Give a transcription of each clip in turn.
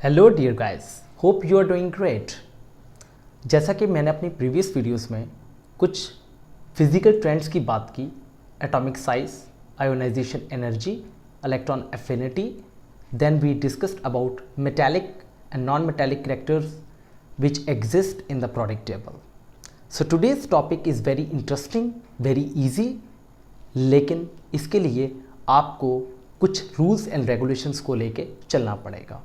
Hello dear guys, hope you are doing great. जैसा कि मैंने अपनी प्रीवियस वीडियोस में कुछ फिजिकल ट्रेंड्स की बात की, atomic size, ionisation energy, electron affinity, then we discussed about metallic and non metallic characters which exist in the product table. So today's topic is very interesting, very easy, लेकिन इसके लिए आपको कुछ rules and regulations को लेके चलना पड़ेगा।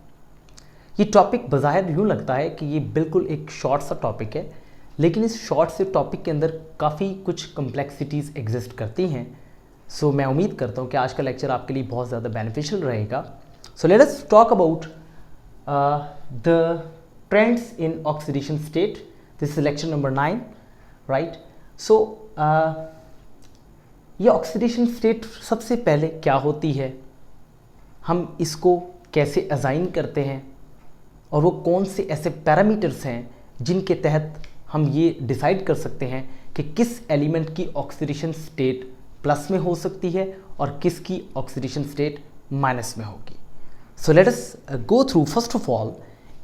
ये टॉपिक बज़ाहिर यूँ लगता है कि ये बिल्कुल एक शॉर्ट सा टॉपिक है, लेकिन इस शॉर्ट से टॉपिक के अंदर काफ़ी कुछ कम्प्लेक्सिटीज़ एग्जिस्ट करती हैं। सो मैं उम्मीद करता हूँ कि आज का लेक्चर आपके लिए बहुत ज़्यादा बेनिफिशियल रहेगा। So let us talk about the trends in oxidation state. This is lecture number 9, right. So ये ऑक्सीडेशन स्टेट सबसे पहले क्या होती है, हम इसको कैसे असाइन करते हैं, और वो कौन से ऐसे पैरामीटर्स हैं जिनके तहत हम ये डिसाइड कर सकते हैं कि किस एलिमेंट की ऑक्सीडेशन स्टेट प्लस में हो सकती है और किसकी ऑक्सीडेशन स्टेट माइनस में होगी। So let us go through first of all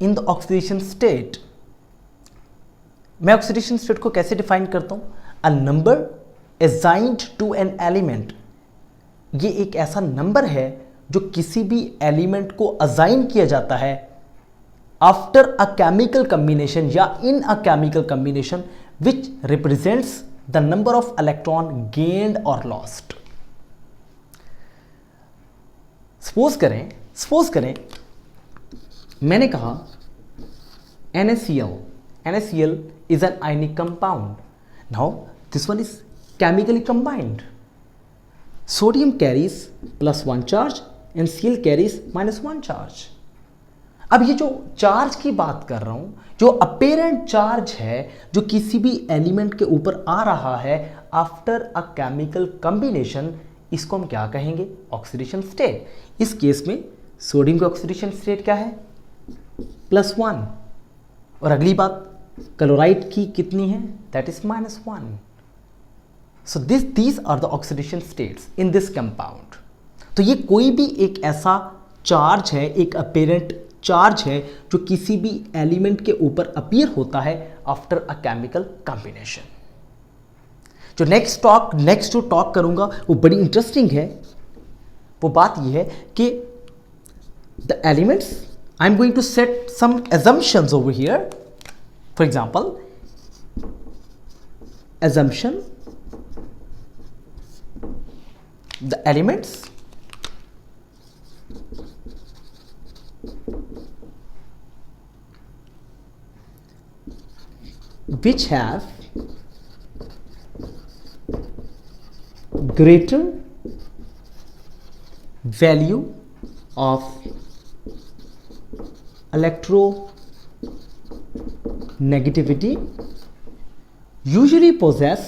in the oxidation state. मैं ऑक्सीडेशन स्टेट को कैसे डिफाइन करता हूँ? A number assigned to an element. ये एक ऐसा नंबर है जो किसी भी एलिमेंट को असाइन किया जाता है आफ्टर अ केमिकल कम्बिनेशन या in a chemical combination which represents the number of electron gained और लॉस्ट। सपोज करें मैंने कहा NaCl is an ionic compound. Now this one is chemically combined. Sodium carries +1 charge and Cl carries -1 charge. अब ये जो charge की बात कर रहा हूं, जो अपेरेंट चार्ज है जो किसी भी एलिमेंट के ऊपर आ रहा है आफ्टर अ केमिकल कॉम्बिनेशन, इसको हम क्या कहेंगे? Oxidation state. इस केस में सोडियम की ऑक्सीडेशन स्टेट क्या है? +1। और अगली बात क्लोराइड की कितनी है? That is -1। So these are the oxidation states in this compound. तो ये कोई भी एक ऐसा चार्ज है, एक अपेरेंट चार्ज है जो किसी भी एलिमेंट के ऊपर अपीयर होता है आफ्टर अ केमिकल कॉम्बिनेशन। जो नेक्स्ट जो टॉक करूंगा वो बड़ी इंटरेस्टिंग है। वो बात ये है कि the elements, I am going to set some assumptions over here. For example, assumption, the elements which have greater value of electronegativity usually possess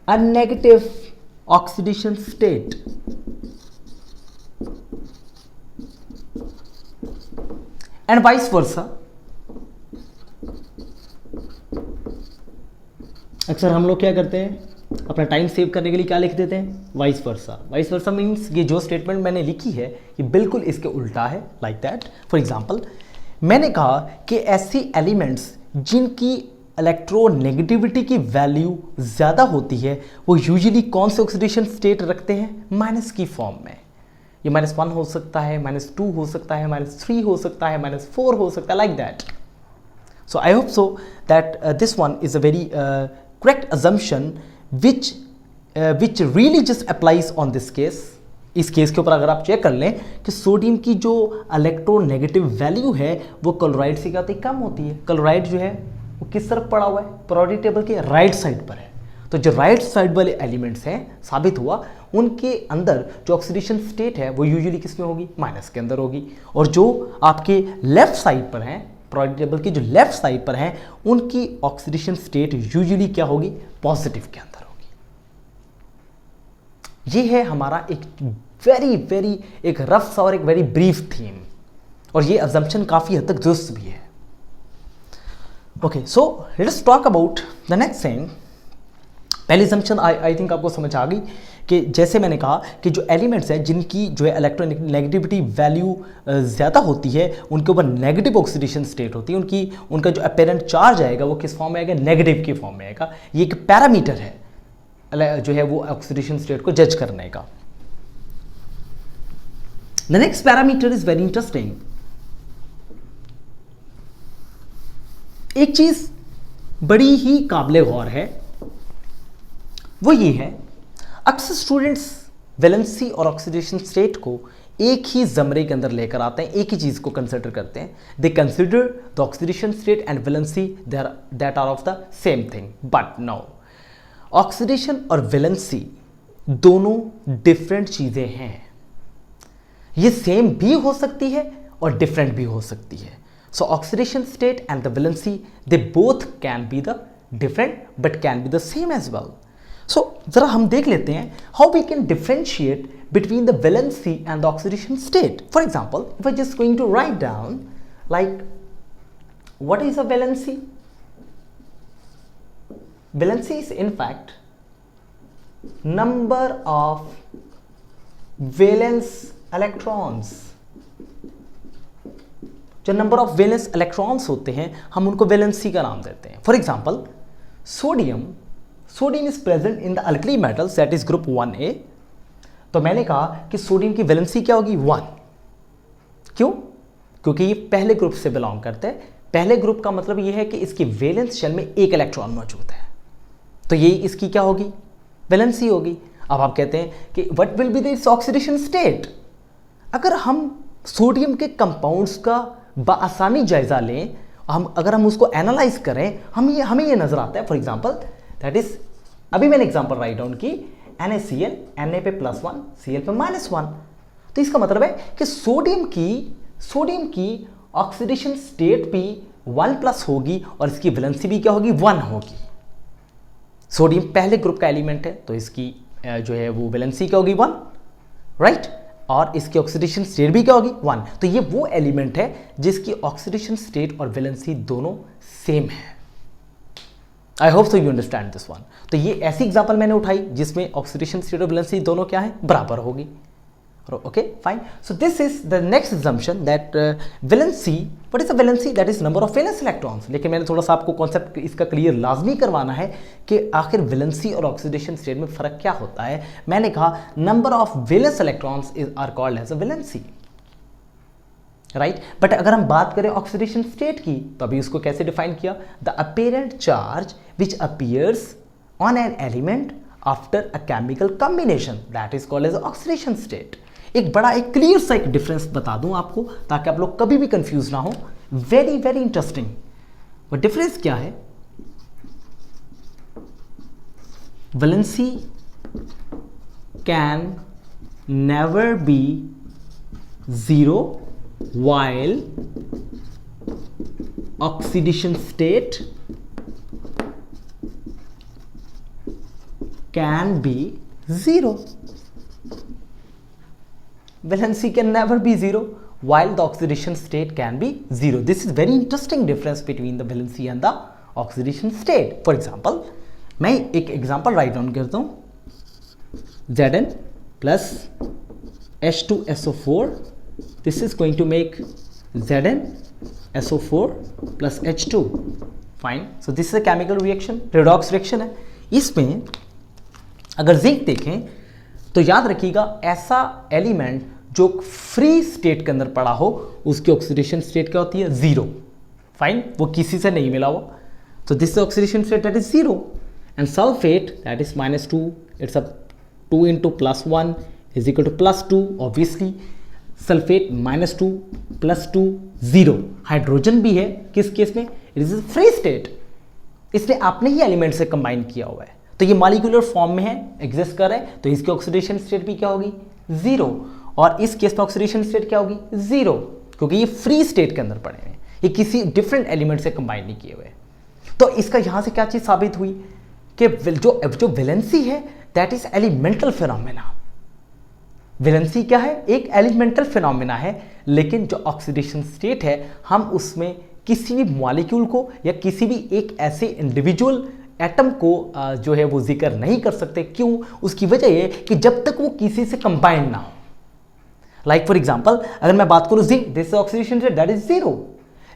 a negative oxidation state. And vice versa. अक्सर हम लोग क्या करते हैं, अपना time save करने के लिए क्या लिख देते हैं? Vice versa. Vice versa means ये जो स्टेटमेंट मैंने लिखी है ये बिल्कुल इसके उल्टा है, लाइक दैट। फॉर एग्जाम्पल, मैंने कहा कि ऐसी एलिमेंट्स जिनकी इलेक्ट्रोनेगेटिविटी की वैल्यू ज़्यादा होती है वो यूजुअली कौन से ऑक्सीडेशन स्टेट रखते हैं? माइनस की फॉर्म में। ये -1 हो सकता है, -2 हो सकता है, -3 हो सकता है, -4 हो सकता है, like that. So I hope so that this one is a very correct assumption which really just applies on this case. इस केस के ऊपर अगर आप चेक कर लें कि सोडियम की जो इलेक्ट्रोनेगेटिव वैल्यू है वो क्लोराइड से क्या होती है? कम होती है। क्लोराइड जो है वो किस तरफ पड़ा हुआ है? पीरियोडिक टेबल के राइट साइड पर है। तो जो राइट साइड वाले एलिमेंट्स हैं, साबित हुआ उनके अंदर जो ऑक्सीडेशन स्टेट है वो यूजुअली किस में होगी? माइनस के अंदर होगी। और जो आपके लेफ्ट साइड पर हैं, पीरियोडिक टेबल की जो लेफ्ट साइड पर हैं, उनकी ऑक्सीडेशन स्टेट यूजुअली क्या होगी? पॉजिटिव के अंदर होगी। ये है हमारा एक वेरी एक रफ सा और एक वेरी ब्रीफ थीम, और ये अजम्पशन काफी हद तक दुरुस्त भी है। Okay, so let us talk about the next thing. पहली assumption आई थिंक आपको समझ आ गई कि जैसे मैंने कहा कि जो एलिमेंट्स हैं जिनकी जो है इलेक्ट्रोनेगेटिविटी वैल्यू ज़्यादा होती है उनके ऊपर नेगेटिव ऑक्सीडेशन स्टेट होती है, उनका जो अपेरेंट चार्ज आएगा वो किस फॉर्म में आएगा, नेगेटिव के फॉर्म में आएगा। ये एक पैरामीटर है जो है वो ऑक्सीडेशन स्टेट को जज करने का। The next parameter is very interesting. एक चीज बड़ी ही काबिले गौर है, वो ये है अक्सर स्टूडेंट्स वैलेंसी और ऑक्सीडेशन स्टेट को एक ही ज़मरे के अंदर लेकर आते हैं, एक ही चीज़ को कंसिडर करते हैं। They consider the oxidation state and valency that are of the same thing, but no, oxidation और वैलेंसी दोनों डिफरेंट चीज़ें हैं। ये सेम भी हो सकती है और डिफरेंट भी हो सकती है। So oxidation state and the valency they both can be the different but can be the same as well. सो जरा हम देख लेते हैं how we can differentiate between the valency and the oxidation state. For example, if I just going to write down like what is a valency? Valency is in fact number of valence electrons. जो number of valence electrons होते हैं हम उनको valency का नाम देते हैं। For example, sodium is present in the alkali metals that is group 1A। तो मैंने कहा कि सोडियम की वैलेंसी क्या होगी? 1। क्यों? क्योंकि ये पहले ग्रुप से बिलोंग करते हैं। पहले ग्रुप का मतलब ये है कि इसकी वैलेंस शेल में एक इलेक्ट्रॉन मौजूद है, तो ये इसकी क्या होगी? वैलेंसी होगी। अब आप कहते हैं कि what will be this oxidation state? अगर हम सोडियम के कंपाउंड्स का बआसानी जायजा लें, अगर हम उसको एनालाइज करें, हमें ये नजर आता है। फॉर एग्जांपल दैट इज, अभी मैंने एग्जांपल राइट डाउन की NaCl, Na पे +1, Cl पे -1। तो इसका मतलब है कि सोडियम की ऑक्सीडेशन स्टेट भी 1+ होगी और इसकी वैलेंसी भी क्या होगी? 1 होगी। सोडियम पहले ग्रुप का एलिमेंट है तो इसकी जो है वो वैलेंसी क्या होगी? 1, राइट। और इसकी ऑक्सीडेशन स्टेट भी क्या होगी? 1। तो ये वो एलिमेंट है जिसकी ऑक्सीडेशन स्टेट और वैलेंसी दोनों सेम है। आई hope so you understand this one. तो ये ऐसी एग्जांपल मैंने उठाई जिसमें ऑक्सीडेशन स्टेट और वैलेंसी दोनों क्या है? बराबर होगी। Okay fine. So this is the next assumption that valency, what is the valency? That is number of valence electrons. लेकिन मैंने थोड़ा सा आपको कॉन्सेप्ट इसका क्लियर लाजमी करवाना है कि आखिर वैलेंसी और ऑक्सीडेशन स्टेट में फर्क क्या होता है। मैंने कहा number of valence electrons are called as a valency, right. But अगर हम बात करें ऑक्सीडेशन स्टेट की तो अभी उसको कैसे डिफाइन किया? The apparent charge which appears on an element after a chemical combination, that is called as oxidation state. एक क्लियर सा एक डिफरेंस बता दूं आपको ताकि आप लोग कभी भी कंफ्यूज ना हो। Very very interesting. वो डिफरेंस क्या है? Valency can never be 0 while oxidation state can be 0. Valency can never be 0 while the oxidation state can be 0. This is very interesting difference between the valency and the oxidation state. For example, मैं एक example write down करता हूं। Zn plus H2SO4, this is going to make ZnSO4 plus H2. Fine. So this is a chemical reaction, redox reaction है। इसमें अगर zinc देखें तो याद रखिएगा ऐसा एलिमेंट जो फ्री स्टेट के अंदर पड़ा हो उसकी ऑक्सीडेशन स्टेट क्या होती है? 0। फाइन, वो किसी से नहीं मिला हुआ, तो this is oxidation state that is 0। And sulphate that is -2, it's a 2 into +1 is equal to +2। Obviously sulphate -2 +2 0। Hydrogen भी है किस केस में? इट इज फ्री स्टेट, इसलिए आपने ही एलिमेंट से कंबाइन किया हुआ है, तो ये मॉलिक्यूलर फॉर्म में है, एग्जिस्ट कर रहा है, तो इसकी ऑक्सीडेशन स्टेट भी क्या होगी? 0। और इस केस में ऑक्सीडेशन स्टेट क्या होगी? 0, क्योंकि ये फ्री स्टेट के अंदर पड़े हैं, ये किसी डिफरेंट एलिमेंट से कंबाइन नहीं किए हुए। तो इसका यहां से क्या चीज साबित हुई कि जो वैलेंसी है that is elemental phenomena. Valency क्या है? एक एलिमेंटल फिनोमेना है, लेकिन जो ऑक्सीडेशन स्टेट है हम उसमें किसी भी मॉलिक्यूल को या किसी भी एक ऐसे इंडिविजुअल एटम को जो है वो जिक्र नहीं कर सकते। क्यों? उसकी वजह ये कि जब तक वो किसी से कंबाइंड ना हो। लाइक फॉर एग्जांपल अगर मैं बात करूं zinc, this oxidation rate that is 0।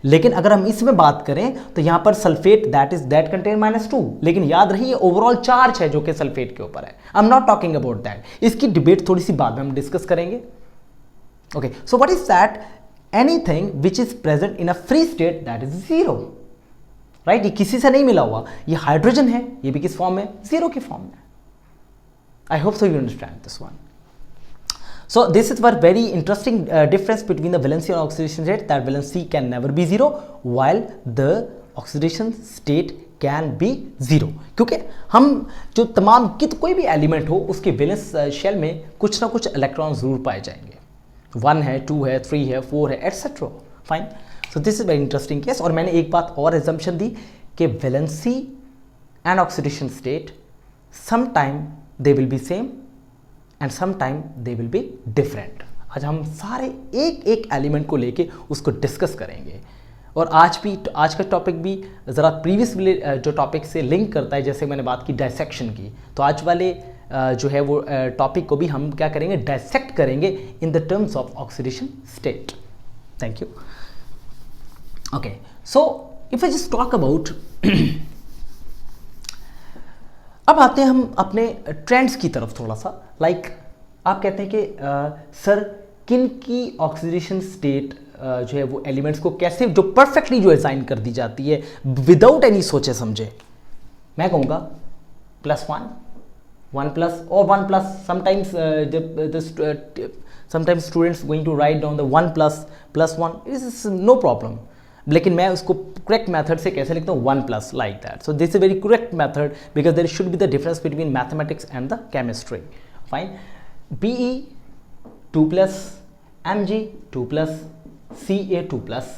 लेकिन अगर हम इसमें बात करें तो यहां पर सल्फेट दैट कंटेन -2, लेकिन याद रही ओवरऑल चार्ज है जो कि सल्फेट के ऊपर है। I am not talking about that, इसकी डिबेट थोड़ी सी बाद में हम डिस्कस करेंगे। Okay, so what is that? Anything which is present in a free state that is 0, right? ये किसी से नहीं मिला हुआ, ये हाइड्रोजन है, ये भी किस फॉर्म में? 0 की फॉर्म में। आई hope so you understand this one. So this is one very interesting difference between the valency and oxidation rate, that valency can never be 0 while the oxidation state can be 0. क्योंकि हम जो तमाम कोई भी element हो उसके valence shell में कुछ ना कुछ इलेक्ट्रॉन जरूर पाए जाएंगे। 1 है, 2 है, 3 है, 4 है, etcetera. Fine, so this is very interesting case. और मैंने एक बात और एजम्पशन दी कि valency and oxidation state sometime they will be same and some time they will be different. आज हम सारे एक एक एलिमेंट को लेके उसको डिस्कस करेंगे। और आज का टॉपिक भी ज़रा प्रीवियस जो टॉपिक से लिंक करता है, जैसे मैंने बात की डायसेक्शन की, तो आज वाले जो है वो टॉपिक को भी हम क्या करेंगे? डायसेक्ट करेंगे in the terms of oxidation state. Thank you. Okay, so if I just talk about अब आते हैं हम अपने ट्रेंड्स की तरफ थोड़ा सा। लाइक आप कहते हैं कि सर किन की ऑक्सीडेशन स्टेट जो है वो एलिमेंट्स को कैसे जो परफेक्टली जो असाइन कर दी जाती है विदाउट एनी सोचे समझे। मैं कहूँगा +1, 1+ और 1+। Sometimes sometimes students going to write down the 1+, +1 is no problem, लेकिन मैं उसको करेक्ट मेथड से कैसे लिखता हूँ? 1+ like that. So this is very correct method because there should be the difference between mathematics and the chemistry. Fine, Be 2+, Mg 2+, Ca 2+,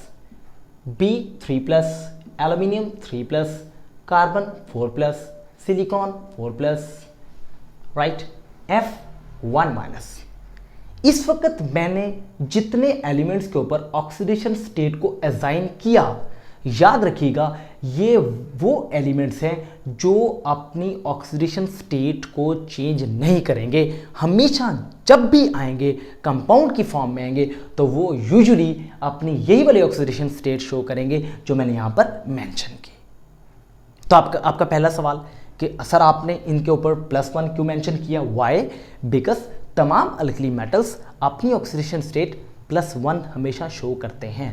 B 3+, aluminium 3+, carbon 4+, silicon 4+, right? F 1-। इस वक्त मैंने जितने elements के ऊपर ऑक्सीडेशन स्टेट को assign किया, याद रखिएगा ये वो एलिमेंट्स हैं जो अपनी ऑक्सीडेशन स्टेट को चेंज नहीं करेंगे। हमेशा जब भी आएंगे कंपाउंड की फॉर्म में आएंगे तो वो यूजुअली अपनी यही वाली ऑक्सीडेशन स्टेट शो करेंगे जो मैंने यहां पर मेंशन की। तो आपका पहला सवाल कि सर आपने इनके ऊपर +1 क्यों मेंशन किया? वाई? बिकॉज तमाम अल्कली मेटल्स अपनी ऑक्सीडेशन स्टेट +1 हमेशा शो करते हैं।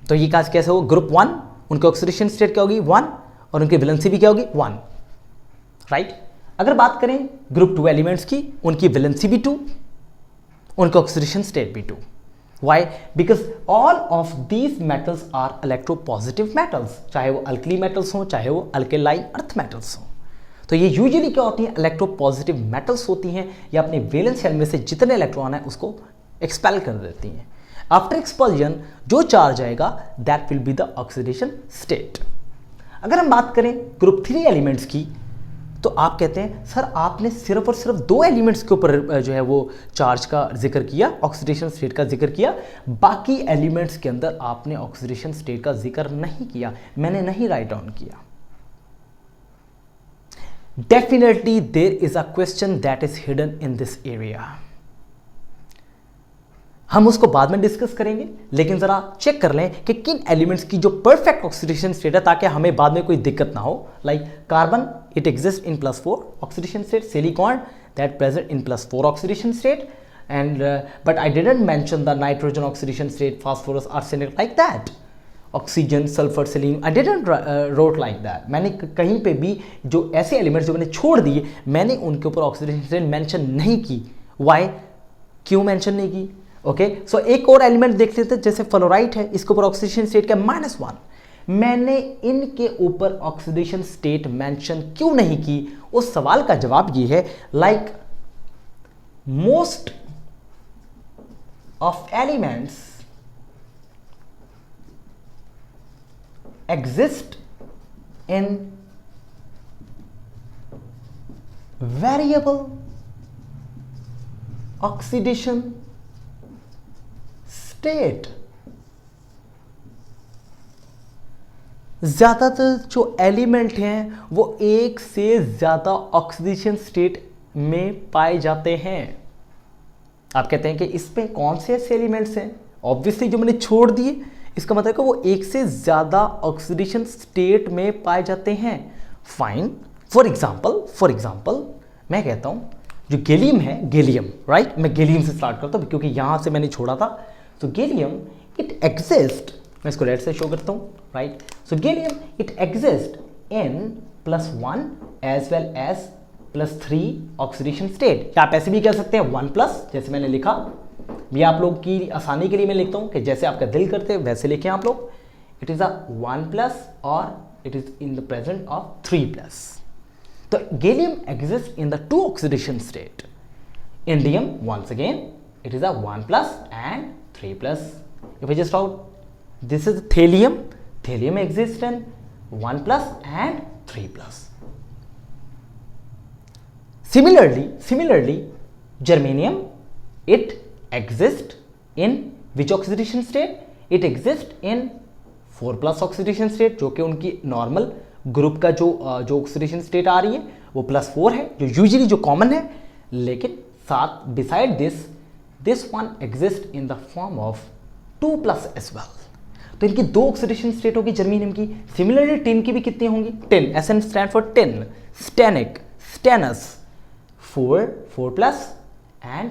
तो ये काज कैसे हो? ग्रुप 1 उनकी ऑक्सीडेशन स्टेट क्या होगी? 1 और उनकी वैलेंसी भी क्या होगी? 1, राइट? अगर बात करें ग्रुप 2 एलिमेंट्स की, उनकी वैलेंसी भी 2, उनका ऑक्सीडेशन स्टेट भी 2। Why? Because all of these metals are electropositive metals, चाहे वो अल्कली मेटल्स हों चाहे वो अल्केलाइन अर्थ मेटल्स हों। तो ये यूजुअली क्या होती हैं? इलेक्ट्रोपॉजिटिव मेटल्स होती हैं। ये अपने वैलेंस शेल में से जितने इलेक्ट्रॉन है उसको एक्सपेल कर देती हैं। आफ्टर एक्सपल्जन जो चार्ज आएगा that will be the oxidation state. अगर हम बात करें ग्रुप 3 एलिमेंट्स की, तो आप कहते हैं सर आपने सिर्फ और सिर्फ 2 एलिमेंट्स के ऊपर जो है वो चार्ज का जिक्र किया, ऑक्सीडेशन स्टेट का जिक्र किया, बाकी एलिमेंट्स के अंदर आपने ऑक्सीडेशन स्टेट का जिक्र नहीं किया, मैंने नहीं राइट डाउन किया। Definitely there is a question that is hidden in this area. हम उसको बाद में डिस्कस करेंगे, लेकिन जरा चेक कर लें कि किन एलिमेंट्स की जो परफेक्ट ऑक्सीडेशन स्टेट है ताकि हमें बाद में कोई दिक्कत ना हो। Like carbon, it exist in +4 oxidation state, silicon that present in +4 oxidation state, and but I didn't mention the nitrogen oxidation state, phosphorus, arsenic like that, oxygen, sulphur, selenium, I didn't wrote like that. मैंने कहीं पे भी जो ऐसे elements जो मैंने छोड़ दिए मैंने उनके ऊपर ऑक्सीडेशन स्टेट मेंशन नहीं की। वाई? क्यों मेंशन नहीं की? ओके, सो एक और एलिमेंट देख लेते हैं, जैसे फ्लोराइट है, इसके ऊपर ऑक्सीडेशन स्टेट क्या? -1। मैंने इनके ऊपर ऑक्सीडेशन स्टेट मेंशन क्यों नहीं की? उस सवाल का जवाब ये है, like most of elements exist in variable oxidation state. ज़्यादातर जो एलिमेंट हैं वो एक से ज़्यादा ऑक्सीडेशन स्टेट में पाए जाते हैं। आप कहते हैं कि इसमें कौन से ऐसे एलिमेंट्स हैं, ऑब्वियसली जो मैंने छोड़ दिए, इसका मतलब है कि वो एक से ज़्यादा ऑक्सीडेशन स्टेट में पाए जाते हैं। फाइन, फॉर एग्जाम्पल मैं कहता हूँ जो गैलियम है, गैलियम, राइट, मैं गैलियम से स्टार्ट करता हूँ क्योंकि यहाँ से मैंने छोड़ा था। तो गैलियम इट एग्जिस्ट, मैं इसको रेड से शो करता हूँ, right. So gallium it exist in +1 as well as +3 oxidation state, या आप ऐसे भी कह सकते हैं 1+, जैसे मैंने लिखा। ये आप लोग की आसानी के लिए मैं लिखता हूँ कि जैसे आपका दिल करते हैं वैसे लिखें आप लोग। इट इज़ अ 1+ और it is in the presence of 3+. तो gallium exists in the 2 oxidation state. Indium, once again, it is a 1+ and 3+. If I just out, this is thallium. Thallium exists in 1+ and 3+. Similarly, germanium, it exists in which oxidation state? It exists in 4+ oxidation state, जो कि उनकी normal group का जो oxidation state आ रही है वो +4 है, जो यूजुअली जो कॉमन है। लेकिन साथ beside this one exist in the form of 2+ as well. तो इनकी 2 ऑक्सीडेशन स्टेट होगी जर्मेनियम की। सिमिलरली टिन की भी कितनी होंगी? Tin, SN stand for tin, stannic, stannous, 4+ and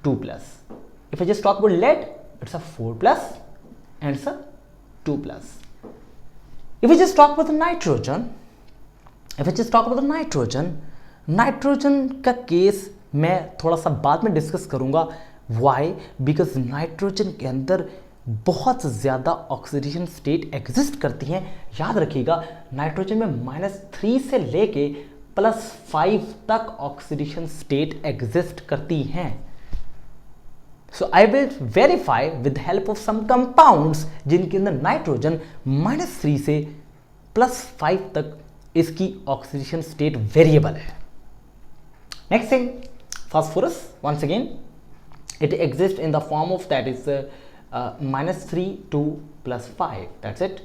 2+. If I just talk about lead, it's a 4+ and it's a 2+. If we just talk about the nitrogen का case मैं थोड़ा सा बाद में डिस्कस करूंगा। वाई? बिकॉज नाइट्रोजन के अंदर बहुत ज़्यादा ऑक्सीडेशन स्टेट एग्जिस्ट करती हैं। याद रखिएगा, नाइट्रोजन में -3 से लेके +5 तक ऑक्सीडेशन स्टेट एग्जिस्ट करती हैं। So I will verify with the help of some compounds जिनके अंदर नाइट्रोजन -3 से +5 तक इसकी ऑक्सीडेशन स्टेट वेरिएबल है। Next thing, phosphorus, once again it exists in the form of that is -3 to +5, that's it.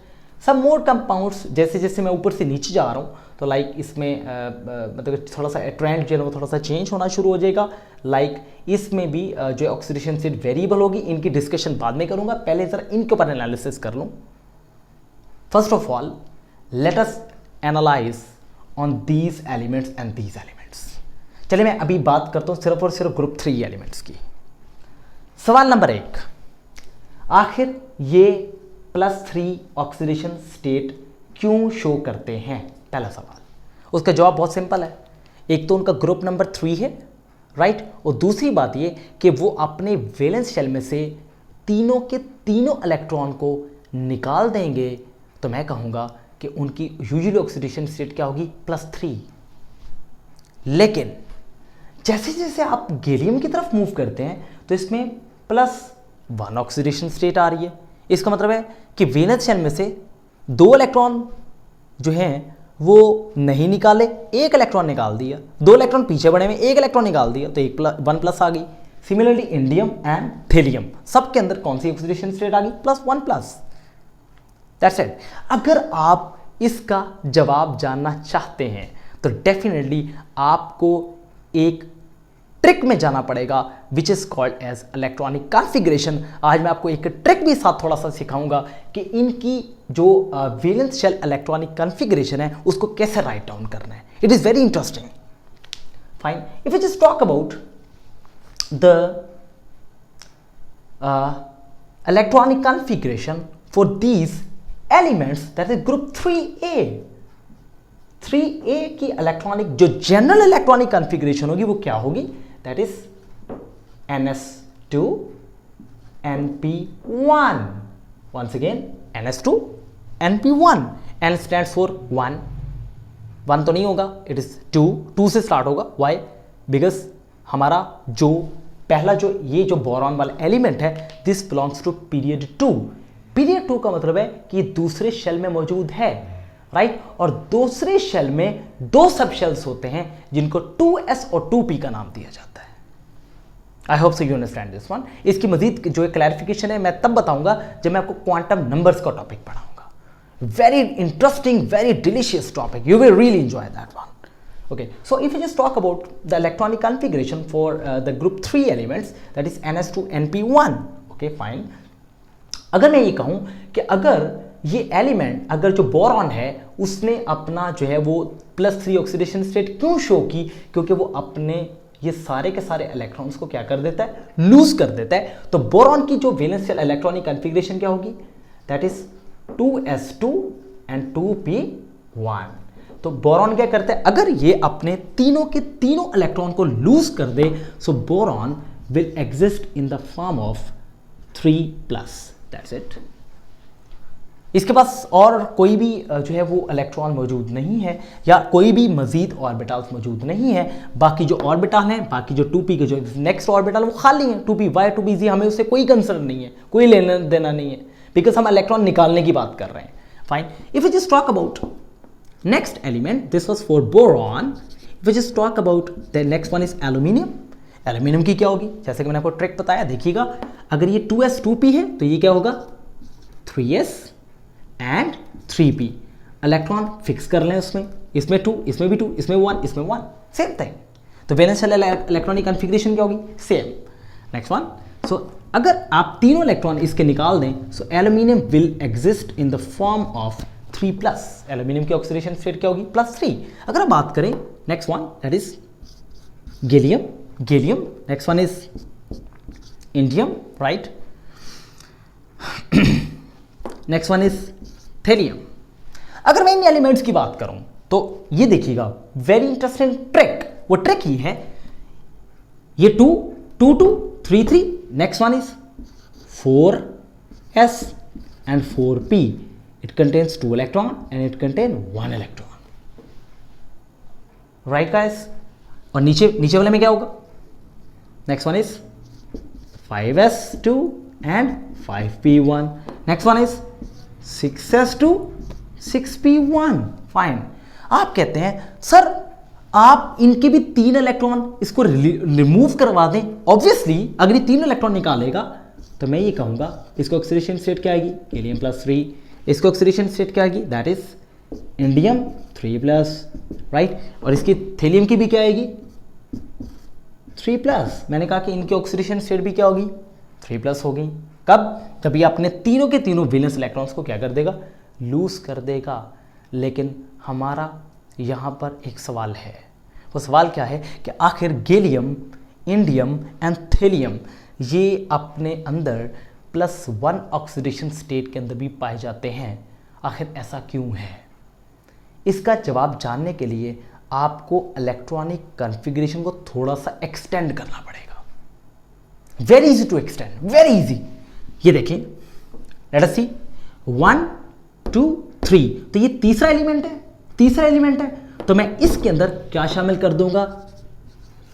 Some more compounds, जैसे जैसे मैं ऊपर से नीचे जा रहा हूँ तो लाइक इसमें मतलब थोड़ा सा ट्रेंड जो है वो थोड़ा सा चेंज होना शुरू हो जाएगा। लाइक इसमें भी जो ऑक्सीडेशन स्टेट वेरिएबल होगी, इनकी डिस्कशन बाद में करूंगा, पहले जरा इनके ऊपर एनालिसिस कर लूँ। First of all let us analyse on these elements and these elements. चलिए मैं अभी बात करता हूँ सिर्फ और सिर्फ ग्रुप 3 एलिमेंट्स की। सवाल नंबर 1, आखिर ये +3 ऑक्सीडेशन स्टेट क्यों शो करते हैं? पहला सवाल। उसका जवाब बहुत सिंपल है। एक तो उनका ग्रुप नंबर 3 है, राइट, और दूसरी बात ये कि वो अपने वैलेंस शेल में से तीनों के तीनों इलेक्ट्रॉन को निकाल देंगे। तो मैं कहूँगा कि उनकी यूजुअली ऑक्सीडेशन स्टेट क्या होगी? +3। लेकिन जैसे जैसे आप गैलियम की तरफ मूव करते हैं तो इसमें +1 ऑक्सीडेशन स्टेट आ रही है। इसका मतलब है कि वैलेंस शेल में से 2 इलेक्ट्रॉन जो हैं वो नहीं निकाले, 1 इलेक्ट्रॉन निकाल दिया, 2 इलेक्ट्रॉन पीछे बढ़े में 1 इलेक्ट्रॉन निकाल दिया, तो 1+ आ गई। सिमिलरली इंडियम एंड थैलियम सबके अंदर कौन सी ऑक्सीडेशन स्टेट आ गई? +1+। That's it. अगर आप इसका जवाब जानना चाहते हैं तो डेफिनेटली आपको एक ट्रिक में जाना पड़ेगा which is called as electronic configuration. आज मैं आपको एक ट्रिक भी साथ थोड़ा सा सिखाऊंगा कि इनकी जो वैलेंस शेल इलेक्ट्रॉनिक कॉन्फ़िगरेशन है उसको कैसे राइट डाउन करना है। It is very interesting. Fine, if you just talk about the electronic configuration for these elements, that is group 3A। 3A की इलेक्ट्रॉनिक जो जनरल इलेक्ट्रॉनिक कॉन्फ़िगरेशन होगी वो क्या होगी? That is NS2 NP1। once again NS2 NP1। N stands for 1 तो नहीं होगा, it is 2 से स्टार्ट होगा। वाई? बिकॉज हमारा जो पहला जो ये जो बोरॉन वाला एलिमेंट है this belongs to period 2। Period 2 का मतलब है कि दूसरे शेल में मौजूद है, राइट। और दूसरे शेल में 2 सब शेल्स होते हैं जिनको 2s और 2p का नाम दिया जाता है। आई hope so you understand this one. इसकी मजीद जो क्लैरिफिकेशन है मैं तब बताऊंगा जब मैं आपको क्वांटम नंबर्स का टॉपिक पढ़ाऊंगा। Very interesting, very delicious topic. You will really enjoy that one. Okay, so if you just talk about the electronic configuration for the group 3 elements, that is ns2 np1. Okay, fine. अगर मैं ये कहूँ कि अगर ये element, अगर जो boron है उसने अपना जो है वो +3 ऑक्सीडेशन स्टेट क्यों शो की, क्योंकि वो अपने ये सारे के सारे इलेक्ट्रॉन्स को क्या कर देता है, लूज कर देता है। तो बोरॉन की जो वैलेंस शेल इलेक्ट्रॉनिक कॉन्फ़िगरेशन क्या होगी, that is 2s2 and 2p1। तो बोरॉन क्या करता है, अगर ये अपने तीनों के तीनों इलेक्ट्रॉन को लूज कर दे, so boron will exist in the form of 3+, that's it. इसके पास और कोई भी जो है वो इलेक्ट्रॉन मौजूद नहीं है, या कोई भी मजीद ऑर्बिटल्स मौजूद नहीं है। बाकी जो ऑर्बिटल हैं, बाकी जो 2p के जो नेक्स्ट ऑर्बिटल वो खाली हैं, 2p, 2pz, हमें उससे कोई कंसर्न नहीं है, कोई लेना देना नहीं है, बिकॉज हम इलेक्ट्रॉन निकालने की बात कर रहे हैं। Fine. If you just talk about next element, this was for boron. If you just talk about the next one is aluminium. Aluminium की क्या होगी, जैसे कि मैंने आपको ट्रिक बताया, देखिएगा, अगर ये 2s 2p है तो ये क्या होगा 3s and 3p। Electron fix कर लें उसमें, इसमें 2, इसमें भी 2, इसमें 1, इसमें 1, सेम थिंग। तो वैलेंस शेल इलेक्ट्रॉनिक कॉन्फ़िगरेशन क्या होगी, सेम। नेक्स्ट वन, सो अगर आप तीनों इलेक्ट्रॉन इसके निकाल दें, so aluminium will exist in the form of 3+। Aluminium की ऑक्सीडेशन स्टेट क्या होगी, +3। अगर आप बात करें next one, that is gallium. Next one is indium, right. Next one is thallium. अगर मैं इन एलिमेंट्स की बात करूं तो ये देखिएगा, वेरी इंटरेस्टिंग ट्रिक। वो ट्रिक ही है, ये 2 2 2 3 3। Next one is 4s and 4p. It contains 2 electron and it contains 1 electron. Right guys? और नीचे वाले में क्या होगा, next one is 5s2 and 5p1. Next one is 6s2 6p1. Fine. आप कहते हैं सर आप इनके भी 3 इलेक्ट्रॉन इसको रिमूव करवा दें। ऑब्वियसली अगर ये 3 इलेक्ट्रॉन निकालेगा तो मैं ये कहूंगा इसको ऑक्सीडेशन स्टेट क्या आएगी, हीलियम +3। इसको ऑक्सीडेशन स्टेट क्या आएगी, दैट इज इंडियम 3+, राइट। और इसकी थेलियम की भी क्या आएगी, 3+। मैंने कहा कि इनकी ऑक्सीडेशन स्टेट भी क्या होगी, 3+ होगी। कब, जब ये अपने तीनों के तीनों वैलेंस इलेक्ट्रॉन्स को क्या कर देगा, लूज कर देगा। लेकिन हमारा यहाँ पर एक सवाल है, वो सवाल क्या है कि आखिर गैलियम, इंडियम एंड थेलियम ये अपने अंदर +1 ऑक्सीडेशन स्टेट के अंदर भी पाए जाते हैं, आखिर ऐसा क्यों है? इसका जवाब जानने के लिए आपको इलेक्ट्रॉनिक कॉन्फ़िगरेशन को थोड़ा सा एक्सटेंड करना पड़ेगा। Very easy to extend, very easy. ये देखें, लेट अस सी 1 2 3। तो ये तीसरा एलिमेंट है, तो मैं इसके अंदर क्या शामिल कर दूंगा,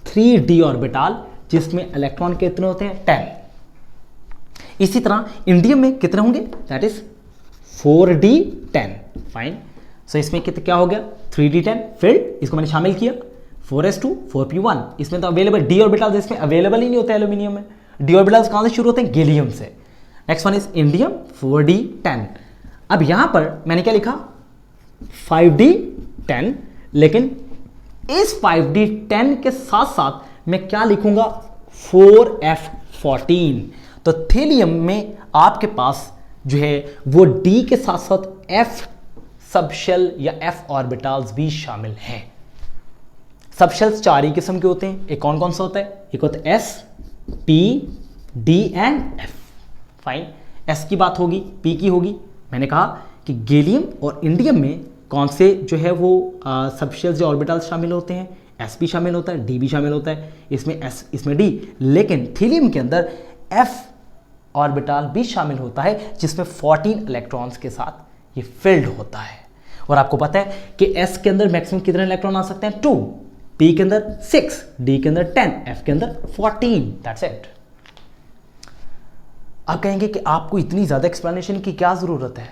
3d ऑर्बिटल, जिसमें इलेक्ट्रॉन कितने होते हैं, 10। इसी तरह इंडियम में कितने होंगे, दैट इज 4d10। फाइन। सो इसमें कितने क्या हो गया, 3d10 फिर इसको मैंने शामिल किया, 4s2 4p1। इसमें तो अवेलेबल d ऑर्बिटल्स इसमें अवेलेबल ही नहीं होते एल्यूमिनियम में। d ऑर्बिटल्स कहां से शुरू होते हैं, गैलियम से। Next one is indium 4d10। अब यहां पर मैंने क्या लिखा, 5d10, लेकिन इस 5d10 के साथ साथ मैं क्या लिखूंगा, 4f14। तो थेलियम में आपके पास जो है वो d के साथ साथ f सबशेल या f ऑर्बिटल्स भी शामिल हैं। सबशेल्स 4 ही किस्म के होते हैं। एक कौन कौन सा होता है, एक होता है s, p, d and f। Fine. s की बात होगी, p की होगी। मैंने कहा कि गैलियम और इंडियम में कौन से जो है वो सबशेल्स या ऑर्बिटल्स शामिल होते हैं, s भी शामिल होता है, d भी शामिल होता है, इसमें s इसमें d। लेकिन थीलियम के अंदर f ऑर्बिटल भी शामिल होता है, जिसमें 14 इलेक्ट्रॉन्स के साथ ये फिल्ड होता है। और आपको पता है कि s के अंदर मैक्सिमम कितने इलेक्ट्रॉन आ सकते हैं, 2, p के अंदर 6, d के अंदर 10, f के अंदर 14। That's it. आप कहेंगे कि आपको इतनी ज्यादा एक्सप्लेनेशन की क्या जरूरत है?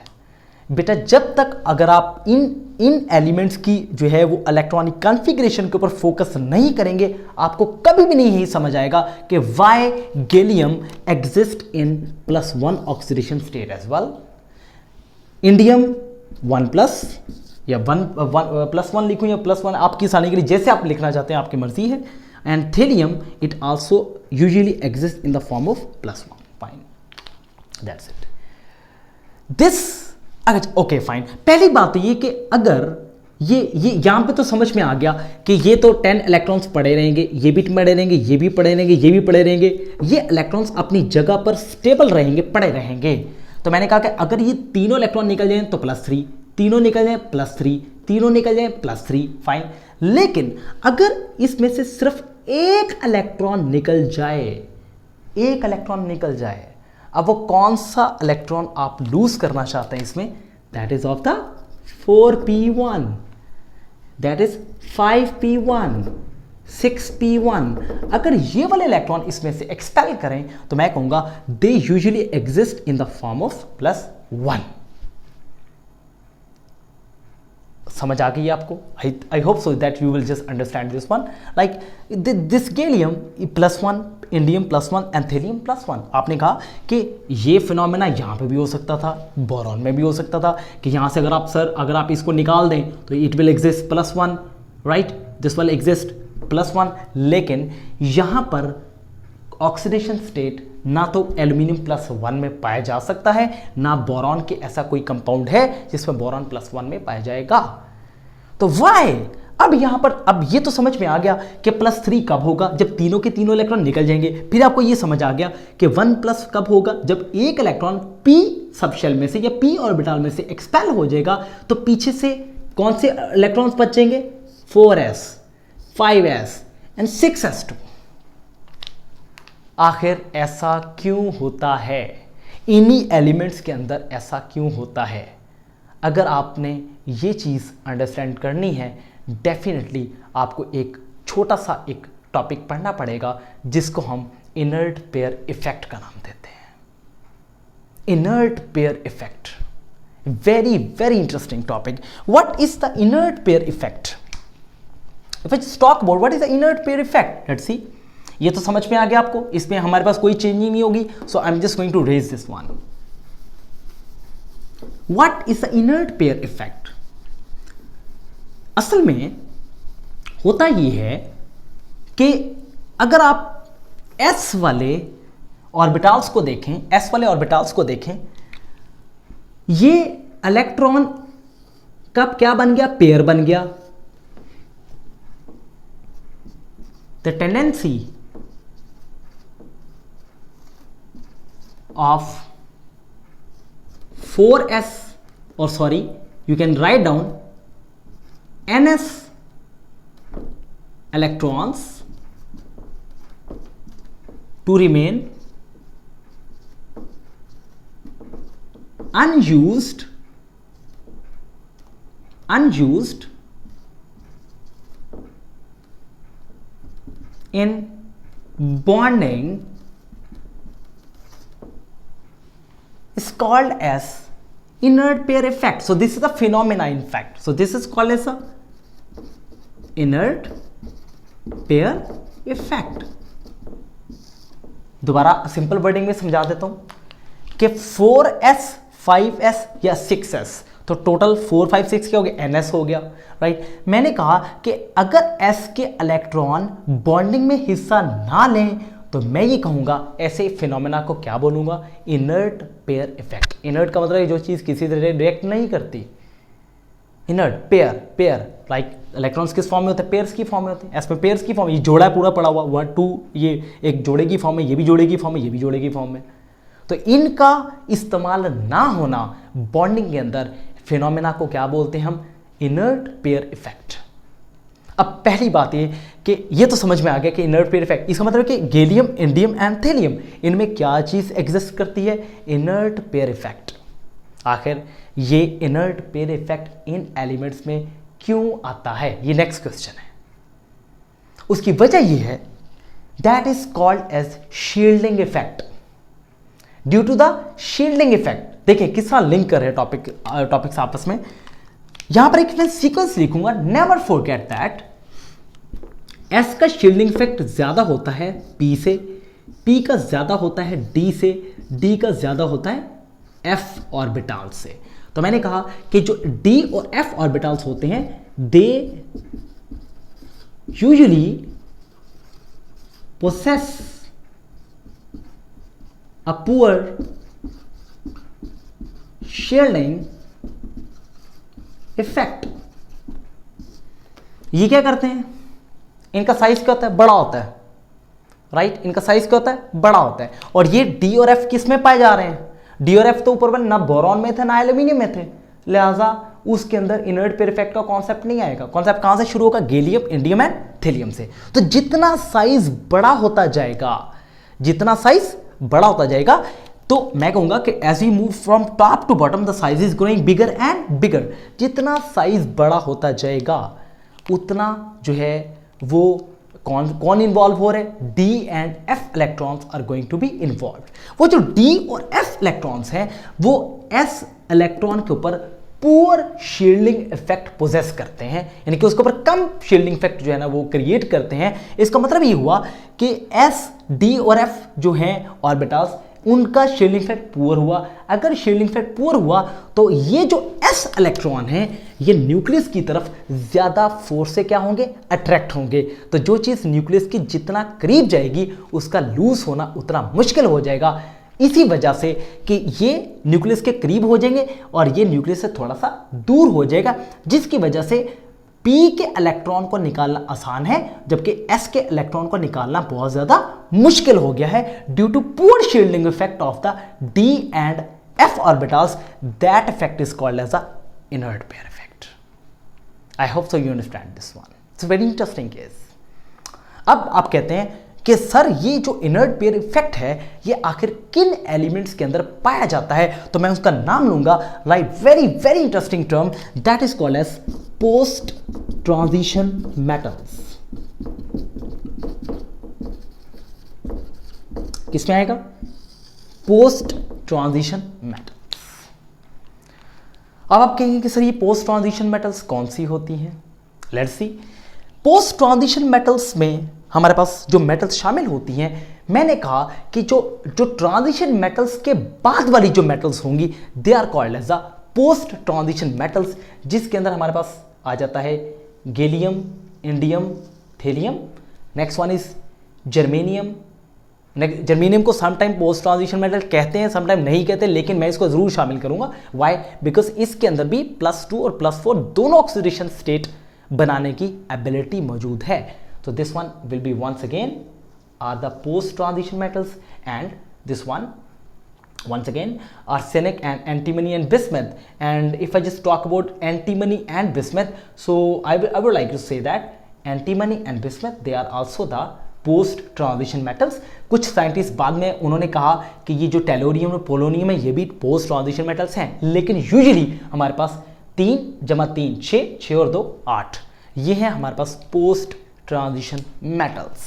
बेटा जब तक अगर आप इन एलिमेंट्स की जो है वो इलेक्ट्रॉनिक कॉन्फ़िगरेशन के ऊपर फोकस नहीं करेंगे, आपको कभी भी नहीं समझ आएगा कि why gallium exist in +1 oxidation state as well, indium 1 plus या 1+1 लिखूं या +1, आपकी आसानी के लिए जैसे आप लिखना चाहते हैं आपकी मर्जी है. And thallium it also usually exist in the form of +1. Fine, that's it. This okay fine. पहली बात तो ये कि अगर ये यहां पे तो समझ में आ गया कि ये तो 10 इलेक्ट्रॉन्स पड़े रहेंगे, ये भी पड़े रहेंगे, ये भी पड़े रहेंगे, ये भी पड़े रहेंगे, ये इलेक्ट्रॉन्स अपनी जगह पर स्टेबल रहेंगे, पड़े रहेंगे. तो मैंने कहा कि अगर ये तीनों इलेक्ट्रॉन निकल जाए तो +3, तीनों निकल जाए +3, तीनों निकल जाए +3. फाइन. लेकिन अगर इसमें से सिर्फ एक इलेक्ट्रॉन निकल जाए, एक इलेक्ट्रॉन निकल जाए, अब वो कौन सा इलेक्ट्रॉन आप लूज करना चाहते हैं इसमें? That is of the 4p1, that is 5p1, 6p1. अगर ये वाले इलेक्ट्रॉन इसमें से एक्सपेल करें तो मैं कहूंगा they usually exist in the form of +1. समझ आ गई आपको? आई hope so that you will just understand this one. Like this gallium +1, indium +1 and thallium +1. आपने कहा कि ये फिनोमेना यहाँ पे भी हो सकता था, बोरॉन में भी हो सकता था कि यहाँ से अगर आप इसको निकाल दें तो it will exist +1, right, this will exist +1. लेकिन यहाँ पर ऑक्सीडेशन स्टेट ना तो एल्यूमिनियम +1 में पाया जा सकता है, ना बोरॉन के ऐसा कोई कंपाउंड है जिसमें बोरॉन +1 में पाया जाएगा. तो वाई? अब यहां पर अब ये तो समझ में आ गया कि +3 कब होगा? जब तीनों के तीनों इलेक्ट्रॉन निकल जाएंगे. फिर आपको ये समझ आ गया कि 1+ कब होगा? जब एक इलेक्ट्रॉन p सबशेल में से या p ऑर्बिटल में से एक्सपेल हो जाएगा. तो पीछे से कौन से इलेक्ट्रॉन्स बचेंगे? 4s, 5s and 6s2. आखिर ऐसा क्यों होता है? इन्हीं एलिमेंट्स के अंदर ऐसा क्यों होता है? अगर आपने ये चीज़ अंडरस्टैंड करनी है, डेफिनेटली आपको एक छोटा सा एक टॉपिक पढ़ना पड़ेगा जिसको हम इनर्ट पेयर इफेक्ट का नाम देते हैं. Inert pair effect, very very interesting topic. What is the inert pair effect? If I talk about what is the inert pair effect, let's see. ये तो समझ में आ गया आपको, इसमें हमारे पास कोई चेंज नहीं होगी. So I am just going to raise this one. What is the inert pair effect? असल में होता ये है कि अगर आप s वाले ऑर्बिटल्स को देखें, s वाले ऑर्बिटल्स को देखें, ये इलेक्ट्रॉन कब क्या बन गया? पेयर बन गया. The tendency of 4s, or sorry, you can write down ns electrons to remain unused in bonding is called as inert pair effect. So this is a phenomena in fact. So this is called as a inert pair effect. दोबारा simple wording में समझा देता हूं कि 4s, 5s या 6s, तो total 4, 5, 6 क्या हो गया? ns हो गया, राइट. मैंने कहा कि अगर s के इलेक्ट्रॉन बॉन्डिंग में हिस्सा ना लें तो मैं ये कहूंगा, ऐसे फिनोमेना को क्या बोलूंगा? Inert pair effect. इनर्ट का मतलब है जो चीज किसी तरह रिएक्ट नहीं करती. इनर्ट पेयर लाइक इलेक्ट्रॉन्स किस फॉर्म में होते हैं? पेयर्स की फॉर्म में होते हैं. एस में पेयर्स की फॉर्म, ये जोड़ा पूरा पड़ा हुआ 1, 2, ये एक जोड़े की फॉर्म है, ये भी जोड़े की फॉर्म है, ये भी जोड़े की फॉर्म है. तो इनका इस्तेमाल ना होना बॉन्डिंग के अंदर फिनोमेना को क्या बोलते हैं हम? Inert pair effect. अब पहली बात ये कि ये तो समझ में आ गया कि इनर्ट पेयर इफेक्ट, इसका मतलब है कि गैलियम, इंडियम एंड थेलियम, इनमें क्या चीज एग्जिस्ट करती है? Inert pair effect. आखिर ये inert pair effect in elements में क्यों आता है? ये नेक्स्ट क्वेश्चन है. उसकी वजह ये है, that is called as shielding effect. Due to the shielding effect, देखिए किस तरह लिंक कर रहे हैं टॉपिक्स आपस में. यहां पर एक मैं सीक्वेंस लिखूंगा, नेवर फॉरगेट दैट S का शील्डिंग इफेक्ट ज्यादा होता है P से, P का ज्यादा होता है D से, D का ज्यादा होता है F ऑर्बिटल से. तो मैंने कहा कि जो d और f ऑर्बिटल्स होते हैं they usually possess a poor shielding effect. ये क्या करते हैं, इनका साइज क्या होता है, बड़ा होता है, राइट। इनका साइज क्या होता है, बड़ा होता है। और ये डी और एफ किस में पाए जा रहे हैं, डी और एफ तो ऊपर ना बोरॉन में थे ना एल्यूमिनियम में थे, लिहाजा उसके अंदर इनर्ट पेयर इफेक्ट का कॉन्सेप्ट नहीं आएगा। कॉन्सेप्ट कहां से शुरू होगा, गैलियम, इंडियम एंड थेलियम से। तो जितना साइज बड़ा होता जाएगा, जितना साइज बड़ा होता जाएगा, तो मैं कहूंगा कि as we move from top to bottom the size is growing bigger and bigger. जितना साइज बड़ा होता जाएगा उतना जो है वो कौन इन्वॉल्व हो रहे हैं, D and F electrons are going to be involve. वो जो डी और एफ इलेक्ट्रॉन्स हैं वो एस इलेक्ट्रॉन के ऊपर पुअर शील्डिंग इफेक्ट पोजेस करते हैं, यानी कि उसके ऊपर कम शील्डिंग इफेक्ट जो है ना वो क्रिएट करते हैं। इसका मतलब ये हुआ कि एस, डी और एफ जो हैं ऑर्बिटल्स, उनका शील्डिंग इफेक्ट पुअर हुआ। अगर शील्डिंग इफेक्ट पुअर हुआ तो ये जो एस इलेक्ट्रॉन है ये न्यूक्लियस की तरफ ज्यादा फोर्स से क्या होंगे, अट्रैक्ट होंगे। तो जो चीज न्यूक्लियस की जितना करीब जाएगी उसका लूज होना उतना मुश्किल हो जाएगा, इसी वजह से कि ये न्यूक्लियस के करीब हो जाएंगे और ये न्यूक्लियस से थोड़ा सा दूर हो जाएगा, जिसकी वजह से P के इलेक्ट्रॉन को निकालना आसान है जबकि S के इलेक्ट्रॉन को निकालना बहुत ज्यादा मुश्किल हो गया है due to poor shielding effect of the D and F orbitals. That effect is called as a inert pair effect. I hope so you understand this one, it's very interesting case. अब आप कहते हैं कि sir ये जो inert pair effect है ये आखिर किन एलिमेंट्स के अंदर पाया जाता है, तो मैं उसका नाम लूंगा, right, very very interesting term, that is called as post transition metals. किसमें आएगा, पोस्ट ट्रांजिशन मेटल्स। अब आप कहेंगे कि सर ये पोस्ट ट्रांजिशन मेटल्स कौन सी होती हैं, let's see. Post transition metals में हमारे पास जो मेटल्स शामिल होती हैं, मैंने कहा कि जो ट्रांजिशन मेटल्स के बाद वाली जो मेटल्स होंगी they are called as the post transition metals, जिसके अंदर हमारे पास आ जाता है gallium, indium, thallium. Next one is germanium. Germanium को समटाइम पोस्ट ट्रांजिशन मेटल कहते हैं, समटाइम नहीं कहते, लेकिन मैं इसको जरूर शामिल करूंगा। व्हाई, बिकॉज इसके अंदर भी +2 और +4 दोनों ऑक्सीडेशन स्टेट बनाने की एबिलिटी मौजूद है। So this one will be once again are the post transition metals, and this one once again arsenic and antimony and bismuth. And if I just talk about antimony and bismuth, so I would like to say that antimony and bismuth they are also the post transition metals. कुछ scientist बाद में उन्होंने कहा कि ये जो tellurium और polonium है ये भी पोस्ट ट्रांजिशन मेटल्स हैं, लेकिन यूजुअली हमारे पास 3 + 3 6, 6 और 2 8, ये है हमारे पास पोस्ट ट्रांजिशन मेटल्स।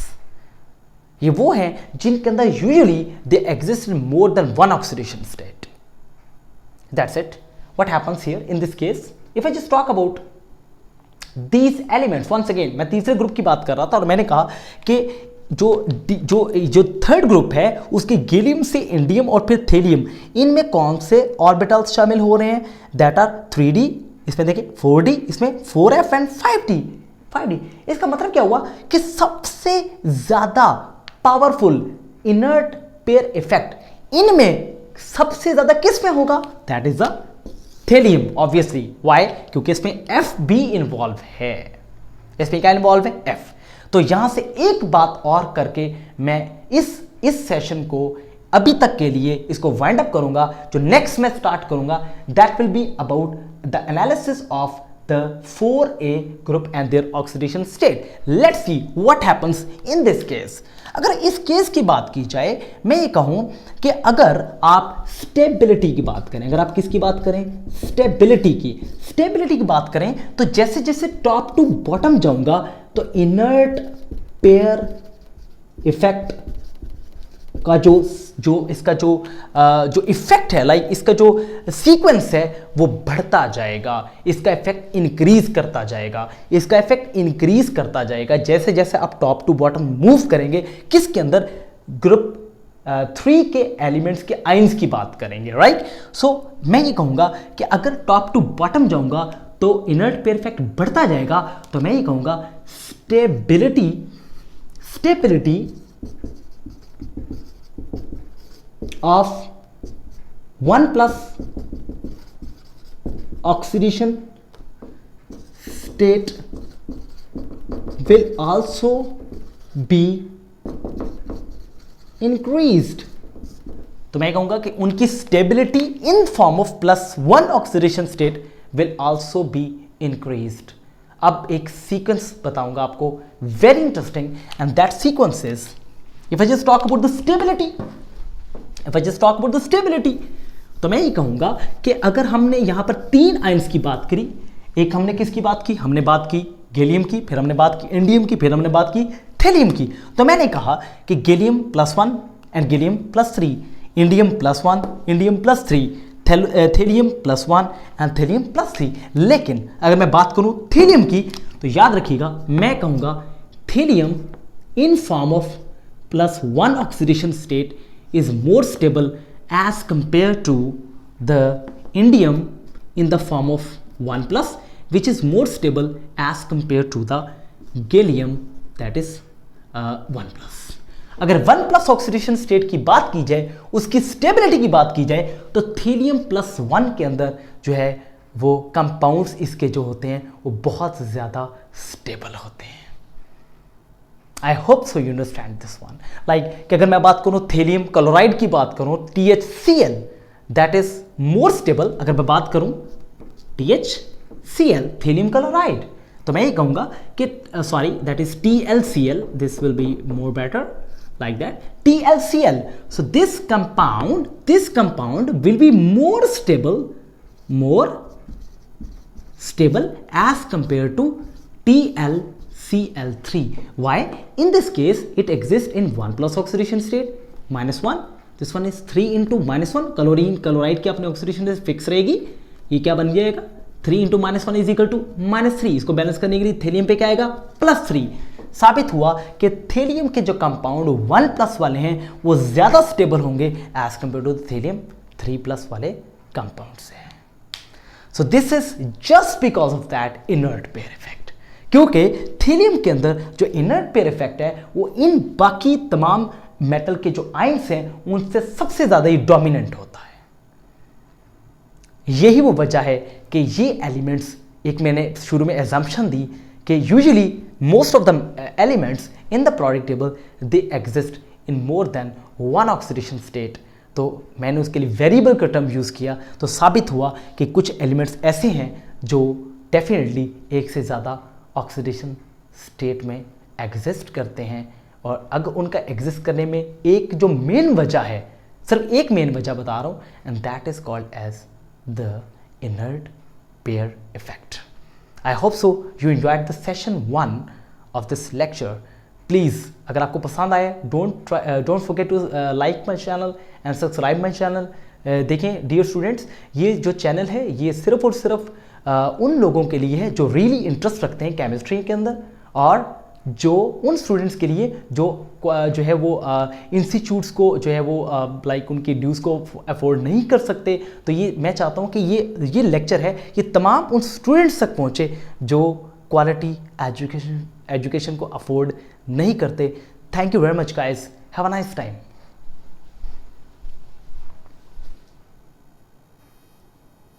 ये वो हैं जिनके अंदर usually they exist in more than one oxidation state. That's it. What happens here in this case, if I just talk about these elements, once again मैं तीसरे ग्रुप की बात कर रहा था और मैंने कहा कि जो थर्ड ग्रुप है उसके गैलियम से इंडियम और फिर थेलियम, इनमें कौन से ऑर्बिटल्स शामिल हो रहे हैं, दैट आर 3d, इसमें देखिए 4d, इसमें 4f एंड 5d। इसका मतलब क्या हुआ कि सबसे ज्यादा पावरफुल इनर्ट पेयर इफेक्ट इनमें सबसे ज्यादा किस में होगा, that is the thallium, obviously. Why, क्योंकि इसमें एफ भी इन्वॉल्व है। इसमें क्या इन्वॉल्व है, एफ। तो यहां से एक बात और करके मैं इस सेशन को अभी तक के लिए इसको वाइंड अप करूंगा। जो नेक्स्ट मैं स्टार्ट करूंगा that will be about the analysis of the 4a group and their oxidation state. Let's see what happens in this case. अगर इस केस की बात की जाए, मैं ये कहूं कि अगर आप स्टेबिलिटी की बात करें, अगर आप किसकी बात करें, स्टेबिलिटी की बात करें, तो जैसे जैसे टॉप टू बॉटम जाऊंगा तो इनर्ट पेयर इफेक्ट का जो इफेक्ट है, लाइक इसका जो सीक्वेंस है वो बढ़ता जाएगा, इसका इफेक्ट इंक्रीज करता जाएगा जैसे जैसे आप टॉप टू बॉटम मूव करेंगे। किसके अंदर, ग्रुप 3 के एलिमेंट्स के आइंस की बात करेंगे, राइट। सो मैं ये कहूंगा कि अगर टॉप टू बॉटम जाऊंगा तो इनर्ट पेयर इफेक्ट बढ़ता जाएगा, तो मैं ये कहूंगा stability of 1+ oxidation state will also be increased। तो मैं कहूंगा कि उनकी stability in form of +1 oxidation state will also be increased. अब एक सीक्वेंस बताऊंगा आपको, very interesting, and that sequence is, if I just talk about the stability, तो मैं ये कहूंगा कि अगर हमने यहां पर 3 आयंस की बात करी, एक हमने किसकी बात की, हमने बात की गैलियम की, फिर हमने बात की इंडियम की, फिर हमने बात की थेलियम की। तो मैंने कहा कि gallium +1 and gallium +3, indium +1, indium +3, thallium +1 and thallium +3। लेकिन अगर मैं बात करूं थेलियम की, तो याद रखिएगा मैं कहूंगा thallium in form of +1 oxidation state is more stable as compare to the indium in the form of 1+, which is more stable as compared to the gallium that is 1+। अगर 1+ ऑक्सीडेशन स्टेट की बात की जाए, उसकी stability की बात की जाए, तो थीलियम +1 के अंदर जो है वो कंपाउंड्स इसके जो होते हैं वो बहुत ज़्यादा स्टेबल होते हैं। आई hope so you understand this one. Like कि अगर मैं बात करूँ थेलियम क्लोराइड की बात करूँ, THCl that is more stable. अगर मैं बात करूँ THCl थेलियम क्लोराइड, तो मैं ये कहूँगा कि sorry that is TLCl, this will be more better like that, TLCl। so this compound will be more stable as compared to TLCl3। why? in this case it exists in 1+ oxidation state, -1, this one is 3 into -1, chloride की अपनी oxidation rate fix रहेगी। ये क्या बन जाएगा 3 into -1 is equal to -3। इसको balance करने के लिए थेलियम पे क्या आएगा +3। साबित हुआ कि थेलियम के जो कंपाउंड 1+ वाले हैं वो ज्यादा स्टेबल होंगे एज कंपेयर टू थेलियम 3+ वाले कंपाउंड से। सो this is just because of that inert pair effect, क्योंकि थेलियम के अंदर जो इनर्ट पेयर इफेक्ट है वो इन बाकी तमाम मेटल के जो आयंस हैं उनसे सबसे ज्यादा ही डोमिनेंट होता है। यही वो वजह है कि ये एलिमेंट्स, एक मैंने शुरू में एजम्पशन दी कि usually most of the elements in the periodic table they exist in more than 1 oxidation state। तो मैंने उसके लिए वेरिएबल का टर्म यूज़ किया, तो साबित हुआ कि कुछ एलिमेंट्स ऐसे हैं जो डेफिनेटली एक से ज़्यादा ऑक्सीडेशन स्टेट में एग्जिस्ट करते हैं। और अगर उनका एग्जिस्ट करने में एक जो मेन वजह है, सिर्फ एक मेन वजह बता रहा हूँ, and that is called as the inert pair effect. I hope so you enjoyed the session 1 of this lecture। Please अगर आपको पसंद आए don't forget to like my channel and subscribe my channel। देखें dear students, ये जो channel है ये सिर्फ और सिर्फ उन लोगों के लिए है जो रियली इंटरेस्ट रखते हैं केमिस्ट्री के अंदर, और जो उन स्टूडेंट्स के लिए जो है वो इंस्टीट्यूट्स को जो है वो लाइक उनकी ड्यूज़ को अफोर्ड नहीं कर सकते। तो ये मैं चाहता हूँ कि ये लेक्चर है ये तमाम उन स्टूडेंट्स तक पहुँचे जो क्वालिटी एजुकेशन को अफोर्ड नहीं करते। Thank you very much guys, have a nice time.